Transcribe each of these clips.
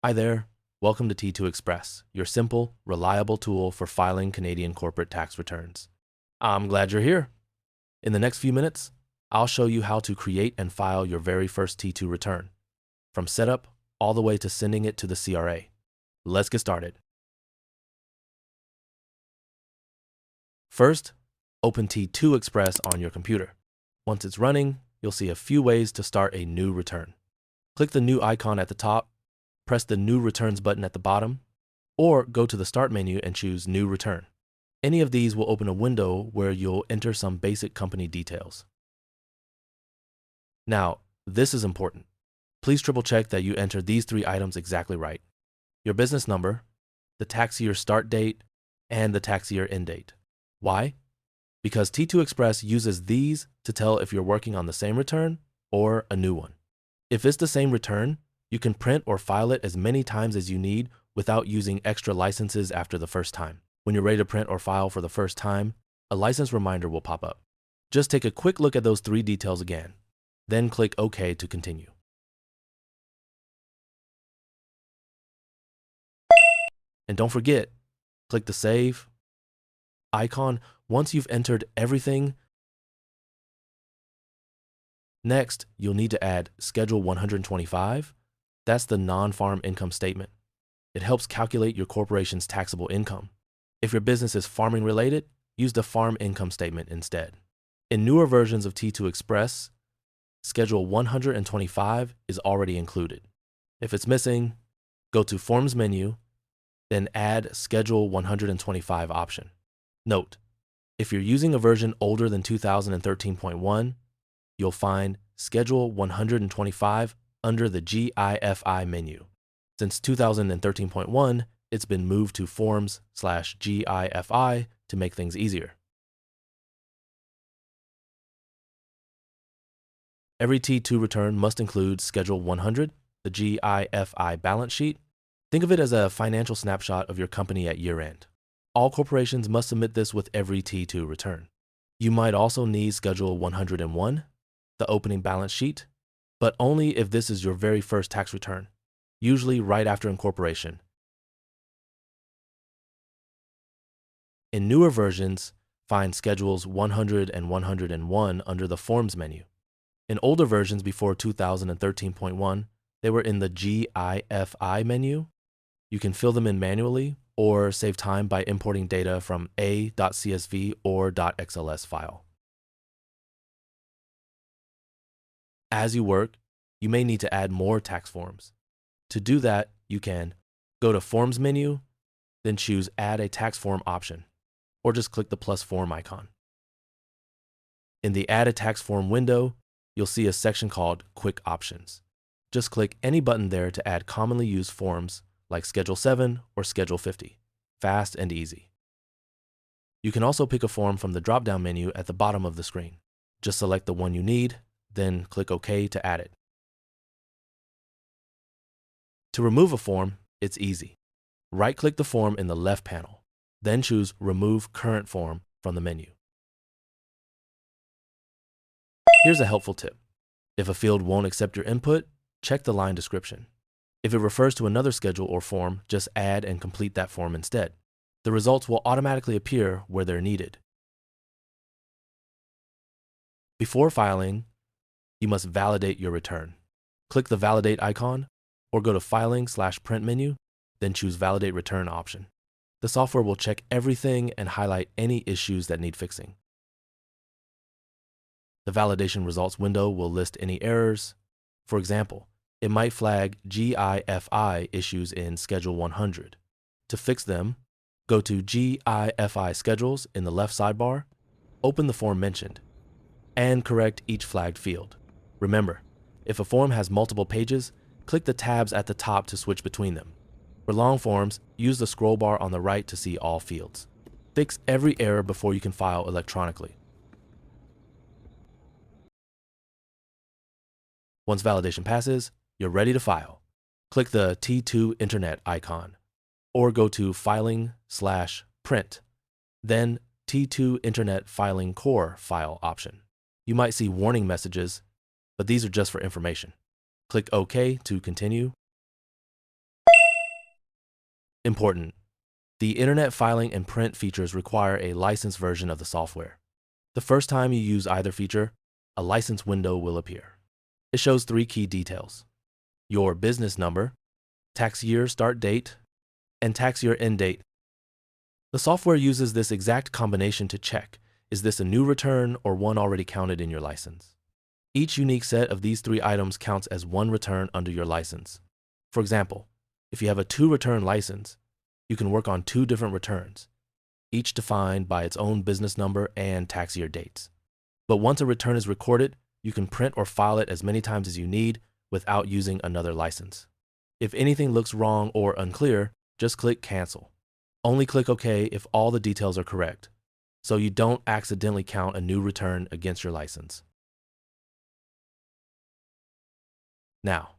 Hi there. Welcome to T2Express, your simple, reliable tool for filing Canadian corporate tax returns. I'm glad you're here. In the next few minutes, I'll show you how to create and file your very first T2 return, from setup all the way to sending it to the CRA. Let's get started. First, open T2Express on your computer. Once it's running, you'll see a few ways to start a new return. Click the new icon at the top, press the New Returns button at the bottom, or go to the Start menu and choose New Return. Any of these will open a window where you'll enter some basic company details. Now, this is important. Please triple check that you enter these three items exactly right: your business number, the tax year start date, and the tax year end date. Why? Because T2Express uses these to tell if you're working on the same return or a new one. If it's the same return, you can print or file it as many times as you need without using extra licenses after the first time. When you're ready to print or file for the first time, a license reminder will pop up. Just take a quick look at those three details again, then click OK to continue. And don't forget, click the Save icon once you've entered everything. Next, you'll need to add Schedule 125. That's the non-farm income statement. It helps calculate your corporation's taxable income. If your business is farming related, use the farm income statement instead. In newer versions of T2Express, Schedule 125 is already included. If it's missing, go to Forms menu, then add Schedule 125 option. Note, if you're using a version older than 2013.1, you'll find Schedule 125 under the GIFI menu. Since 2013.1, it's been moved to Forms/GIFI to make things easier. Every T2 return must include Schedule 100, the GIFI balance sheet. Think of it as a financial snapshot of your company at year-end. All corporations must submit this with every T2 return. You might also need Schedule 101, the opening balance sheet, but only if this is your very first tax return, usually right after incorporation. In newer versions, find Schedules 100 and 101 under the Forms menu. In older versions before 2013.1, they were in the GIFI menu. You can fill them in manually or save time by importing data from a.csv or .xls file. As you work, you may need to add more tax forms. To do that, you can go to Forms menu, then choose Add a Tax Form option, or just click the plus form icon. In the Add a Tax Form window, you'll see a section called Quick Options. Just click any button there to add commonly used forms like Schedule 7 or Schedule 50. Fast and easy. You can also pick a form from the drop-down menu at the bottom of the screen. Just select the one you need, then click OK to add it. To remove a form, it's easy. Right-click the form in the left panel, then choose Remove Current Form from the menu. Here's a helpful tip. If a field won't accept your input, check the line description. If it refers to another schedule or form, just add and complete that form instead. The results will automatically appear where they're needed. Before filing, you must validate your return. Click the Validate icon, or go to Filing/Print menu, then choose Validate Return option. The software will check everything and highlight any issues that need fixing. The validation results window will list any errors. For example, it might flag GIFI issues in Schedule 100. To fix them, go to GIFI Schedules in the left sidebar, open the form mentioned, and correct each flagged field. Remember, if a form has multiple pages, click the tabs at the top to switch between them. For long forms, use the scroll bar on the right to see all fields. Fix every error before you can file electronically. Once validation passes, you're ready to file. Click the T2 Internet icon, or go to Filing/Print, then T2 Internet Filing Core File option. You might see warning messages, but these are just for information. Click OK to continue. Important. The internet filing and print features require a licensed version of the software. The first time you use either feature, a license window will appear. It shows 3 key details: your business number, tax year start date, and tax year end date. The software uses this exact combination to check, is this a new return or one already counted in your license? Each unique set of these 3 items counts as one return under your license. For example, if you have a 2-return license, you can work on 2 different returns, each defined by its own business number and tax year dates. But once a return is recorded, you can print or file it as many times as you need without using another license. If anything looks wrong or unclear, just click Cancel. Only click OK if all the details are correct, so you don't accidentally count a new return against your license. Now,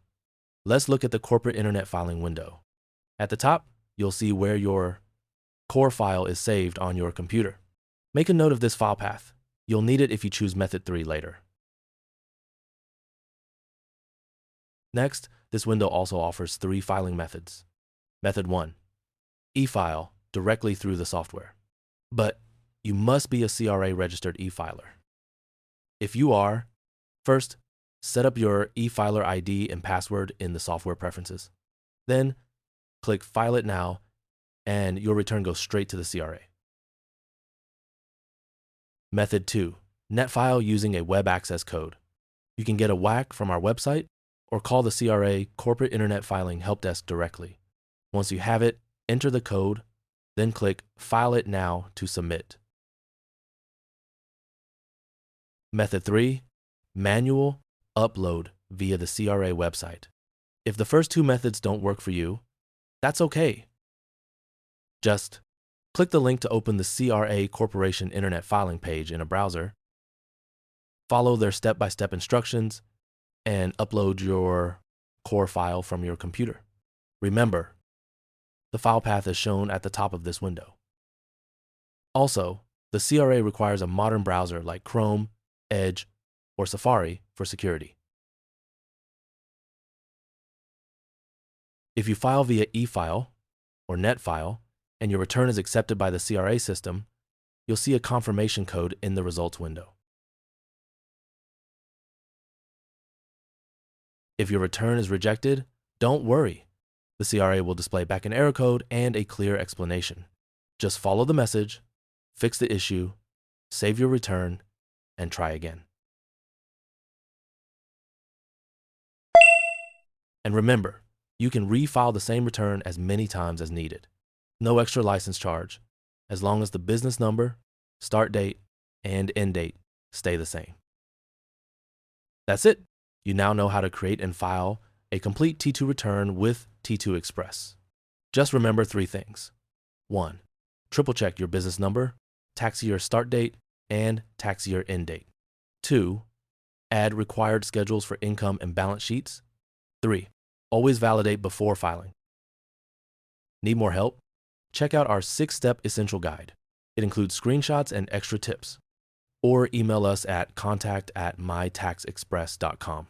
let's look at the corporate internet filing window. At the top, you'll see where your core file is saved on your computer. Make a note of this file path. You'll need it if you choose method 3 later. Next, this window also offers 3 filing methods. Method 1, e-file directly through the software. But you must be a CRA registered e-filer. If you are, first, set up your e-filer ID and password in the software preferences. Then, click File It Now, and your return goes straight to the CRA. Method 2, netfile using a web access code. You can get a WAC from our website or call the CRA Corporate Internet Filing Help Desk directly. Once you have it, enter the code, then click File It Now to submit. Method 3, manual upload via the CRA website. If the first 2 methods don't work for you, that's okay. Just click the link to open the CRA Corporation Internet Filing page in a browser, follow their step-by-step instructions, and upload your core file from your computer. Remember, the file path is shown at the top of this window. Also, the CRA requires a modern browser like Chrome, Edge, or Safari for security. If you file via e-file or netfile and your return is accepted by the CRA system, you'll see a confirmation code in the results window. If your return is rejected, don't worry. The CRA will display back an error code and a clear explanation. Just follow the message, fix the issue, save your return, and try again. And remember, you can refile the same return as many times as needed. No extra license charge, as long as the business number, start date, and end date stay the same. That's it. You now know how to create and file a complete T2 return with T2Express. Just remember 3 things. 1. Triple check your business number, tax year start date, and tax year end date. 2. Add required schedules for income and balance sheets. 3. Always validate before filing. Need more help? Check out our 6-step essential guide. It includes screenshots and extra tips. Or email us at contact@mytaxexpress.com.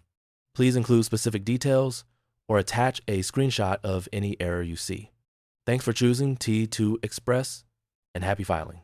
Please include specific details or attach a screenshot of any error you see. Thanks for choosing T2Express, and happy filing.